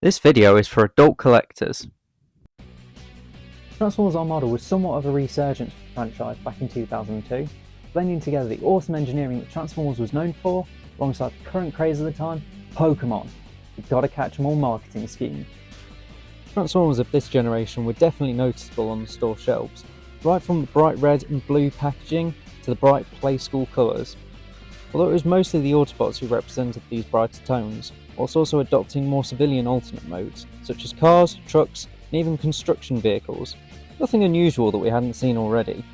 This video is for adult collectors. Transformers Armada was somewhat of a resurgence for the franchise back in 2002, blending together the awesome engineering that Transformers was known for, alongside the current craze of the time, Pokemon. You've gotta catch them all marketing scheme. Transformers of this generation were definitely noticeable on the store shelves, right from the bright red and blue packaging to the bright play school colours. Although it was mostly the Autobots who represented these brighter tones, whilst also adopting more civilian alternate modes, such as cars, trucks, and even construction vehicles. Nothing unusual that we hadn't seen already.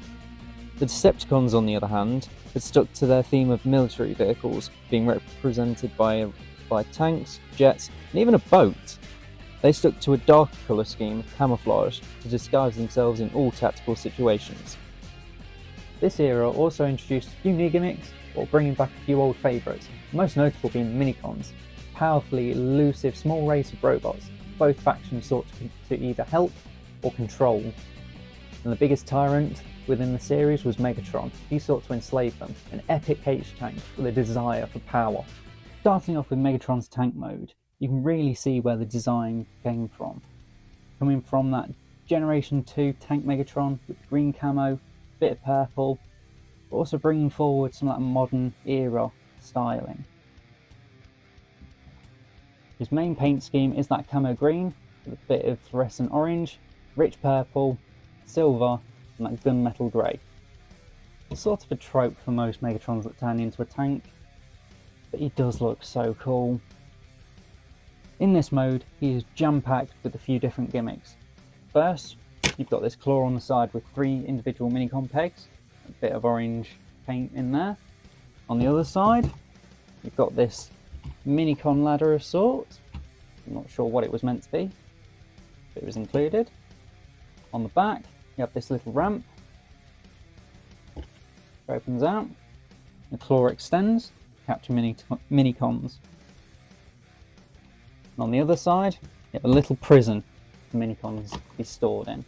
The Decepticons, on the other hand, had stuck to their theme of military vehicles, being represented by tanks, jets, and even a boat. They stuck to a darker colour scheme of camouflage to disguise themselves in all tactical situations. This era also introduced a few new gimmicks, while bringing back a few old favourites, most notable being the Minicons, powerfully elusive small race of robots both factions sought to either help or control. And the biggest tyrant within the series was Megatron. He sought to enslave them, an epic H-tank with a desire for power. Starting off with Megatron's tank mode, you can really see where the design came from. Coming from that Generation 2 tank Megatron with green camo, bit of purple, but also bringing forward some of that modern era styling. His main paint scheme is that camo green with a bit of fluorescent orange, rich purple, silver, and that gunmetal grey. It's sort of a trope for most Megatrons that turn into a tank, but he does look so cool. In this mode, he is jam-packed with a few different gimmicks. First, you've got this claw on the side with 3 individual Minicon pegs, a bit of orange paint in there. On the other side, you've got this Minicon ladder of sorts. I'm not sure what it was meant to be, but it was included. On the back, you have this little ramp. It opens out. The claw extends to capture Minicons. And on the other side, you have a little prison for Minicons to be stored in.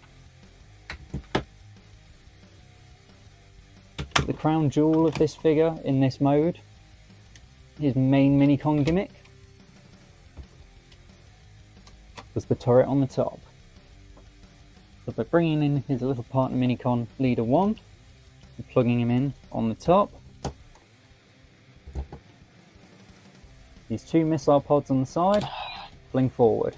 The crown jewel of this figure in this mode, his main Minicon gimmick, was the turret on the top. So by bringing in his little partner Minicon Leader 1 and plugging him in on the top, these 2 missile pods on the side fling forward.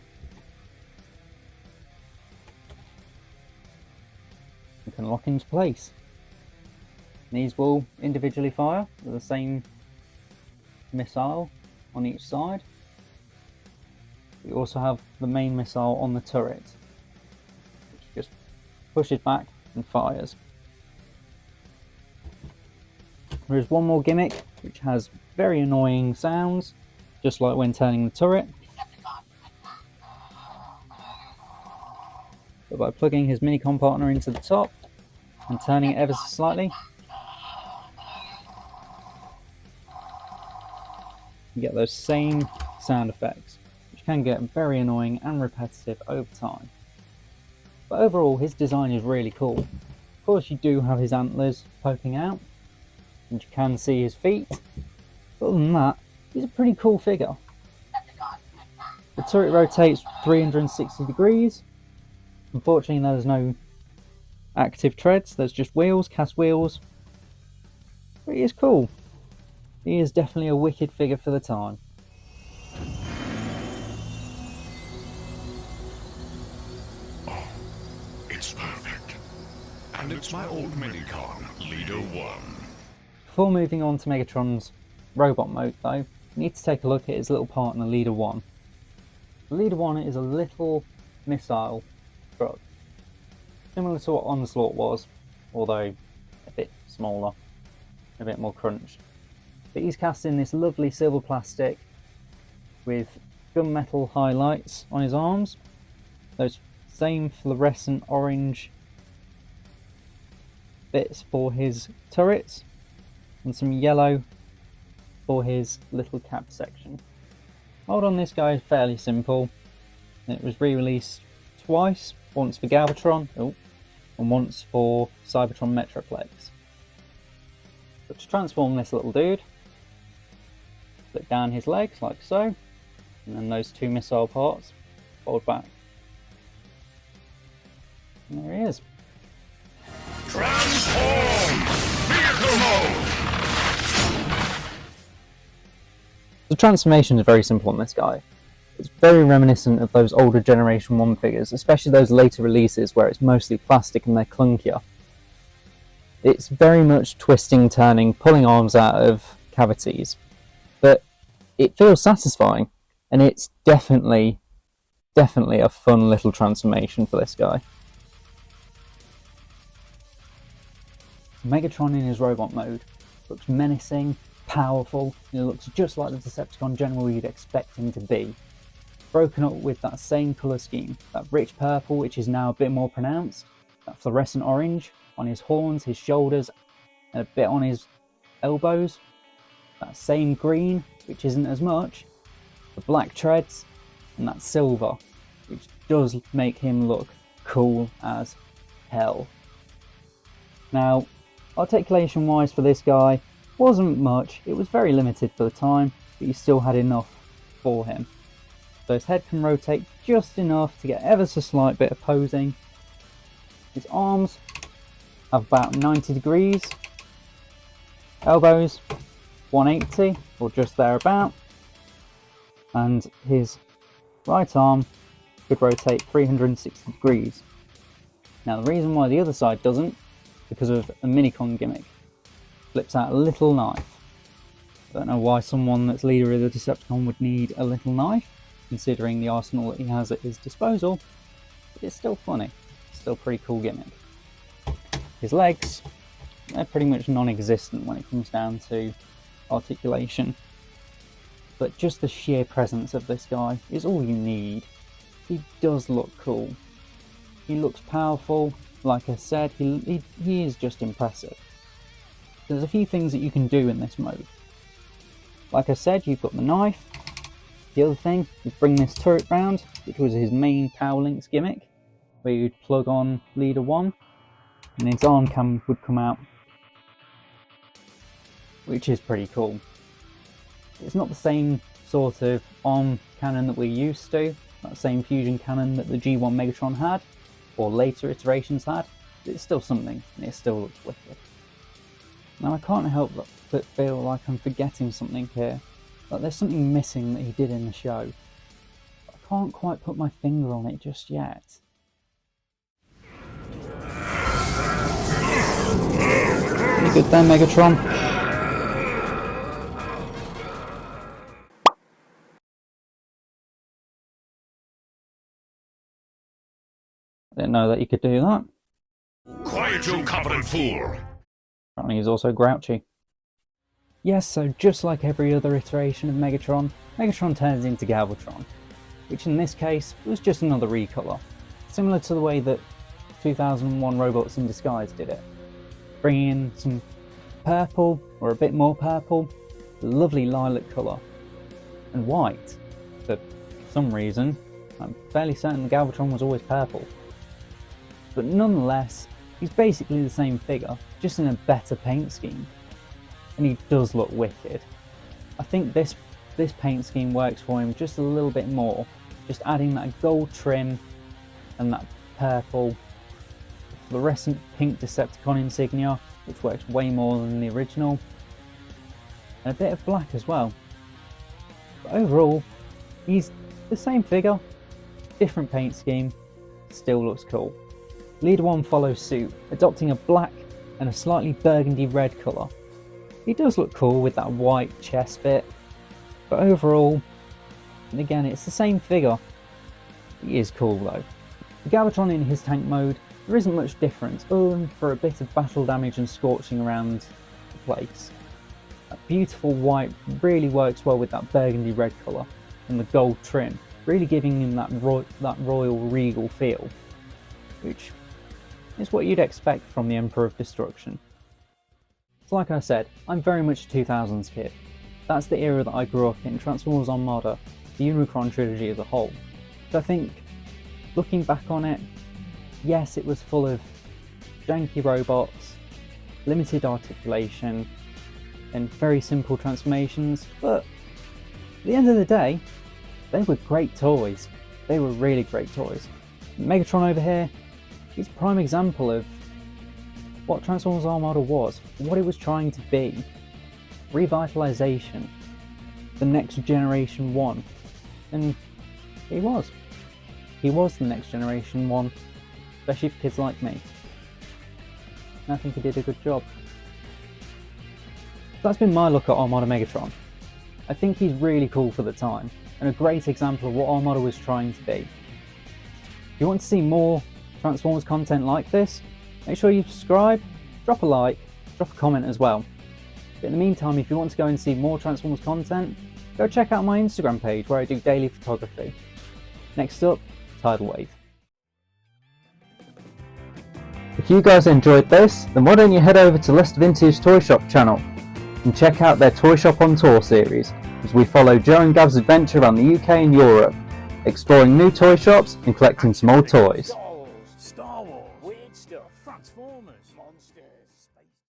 You can lock into place. These will individually fire with the same missile on each side. We also have the main missile on the turret, which just pushes back and fires. There is one more gimmick which has very annoying sounds, just like when turning the turret. But by plugging his Minicon partner into the top and turning it ever so slightly, you get those same sound effects, which can get very annoying and repetitive over time. But overall, his design is really cool. Of course, you do have his antlers poking out, and you can see his feet. But other than that, he's a pretty cool figure. The turret rotates 360 degrees. Unfortunately, there's no active treads, there's just wheels, cast wheels. But he is cool. He is definitely a wicked figure for the time. Oh, it's perfect. And it's my old Minicon, Leader 1. Before moving on to Megatron's robot mode though, we need to take a look at his little partner Leader 1. Leader 1 is a little missile truck, similar to what Onslaught was, although a bit smaller, a bit more crunched. But he's cast in this lovely silver plastic with gunmetal highlights on his arms, those same fluorescent orange bits for his turrets, and some yellow for his little cap section. Hold on, this guy is fairly simple. It was re-released twice, once for Galvatron and once for Cybertron Metroplex. But to transform this little dude, put down his legs like so, and then those 2 missile parts fold back. And there he is. Transform! Vehicle mode! The transformation is very simple on this guy. It's very reminiscent of those older Generation 1 figures, especially those later releases where it's mostly plastic and they're clunkier. It's very much twisting, turning, pulling arms out of cavities, but it feels satisfying, and it's definitely a fun little transformation for this guy. Megatron in his robot mode looks menacing, powerful, and it looks just like the Decepticon General you'd expect him to be. Broken up with that same colour scheme, that rich purple which is now a bit more pronounced, that fluorescent orange on his horns, his shoulders, and a bit on his elbows, that same green which isn't as much, the black treads, and that silver which does make him look cool as hell. Now, articulation wise for this guy wasn't much, it was very limited for the time, but you still had enough for him. So his head can rotate just enough to get ever so slight bit of posing. His arms have about 90 degrees. Elbows 180 or just thereabout. And his right arm could rotate 360 degrees. Now the reason why the other side doesn't, because of a Minicon gimmick. Flips out a little knife. Don't know why someone that's leader of the Decepticon would need a little knife, considering the arsenal that he has at his disposal, but it's still funny. It's still a pretty cool gimmick. His legs, they're pretty much non-existent when it comes down to articulation, but just the sheer presence of this guy is all you need. He does look cool. He looks powerful. Like I said, he is just impressive. There's a few things that you can do in this mode. Like I said, you've got the knife. The other thing is bring this turret round, which was his main Power Links gimmick, where you'd plug on Leader 1 and his arm cam would come out, which is pretty cool. It's not the same sort of arm cannon that we're used to, that same fusion cannon that the G1 Megatron had, or later iterations had, but it's still something, and it still looks wicked. Now I can't help but feel like I'm forgetting something here. Like there's something missing that he did in the show. But I can't quite put my finger on it just yet. You good there, Megatron? I didn't know that you could do that. Quiet, you incompetent fool! Apparently he's also grouchy. Yes, so just like every other iteration of Megatron, Megatron turns into Galvatron, which in this case was just another recolor, similar to the way that 2001 Robots in Disguise did it, bringing in some purple, or a bit more purple, lovely lilac colour, and white. For some reason, I'm fairly certain the Galvatron was always purple. But nonetheless, he's basically the same figure, just in a better paint scheme. And he does look wicked. I think this paint scheme works for him just a little bit more, just adding that gold trim and that purple fluorescent pink Decepticon insignia, which works way more than the original, and a bit of black as well. But overall, he's the same figure, different paint scheme, still looks cool. Leader 1 follows suit, adopting a black and a slightly burgundy red colour. He does look cool with that white chest bit, but overall, and again it's the same figure, he is cool though. The Galvatron in his tank mode, there isn't much difference other than for a bit of battle damage and scorching around the place. That beautiful white really works well with that burgundy red colour and the gold trim, really giving him that royal regal feel, which is what you'd expect from the Emperor of Destruction. So like I said, I'm very much a 2000s kid. That's the era that I grew up in, Transformers Armada, the Unicron trilogy as a whole. So I think, looking back on it, yes, it was full of janky robots, limited articulation, and very simple transformations, but at the end of the day, they were great toys. they were really great toys. Megatron over here, he's a prime example of what Transformers Armada was, what it was trying to be. Revitalization, the next generation one. And he was. He was the next generation one, especially for kids like me. And I think he did a good job. That's been my look at Armada Megatron. I think he's really cool for the time, and a great example of what Armada was trying to be. If you want to see more Transformers content like this, make sure you subscribe, drop a like, drop a comment as well. But in the meantime, if you want to go and see more Transformers content, go check out my Instagram page where I do daily photography. Next up, Tidal Wave. If you guys enjoyed this, then why don't you head over to Leicester Vintage Toy Shop channel and check out their Toy Shop on Tour series, as we follow Joe and Gav's adventure around the UK and Europe, exploring new toy shops and collecting some old toys. Star Wars, weird stuff, Transformers, monsters.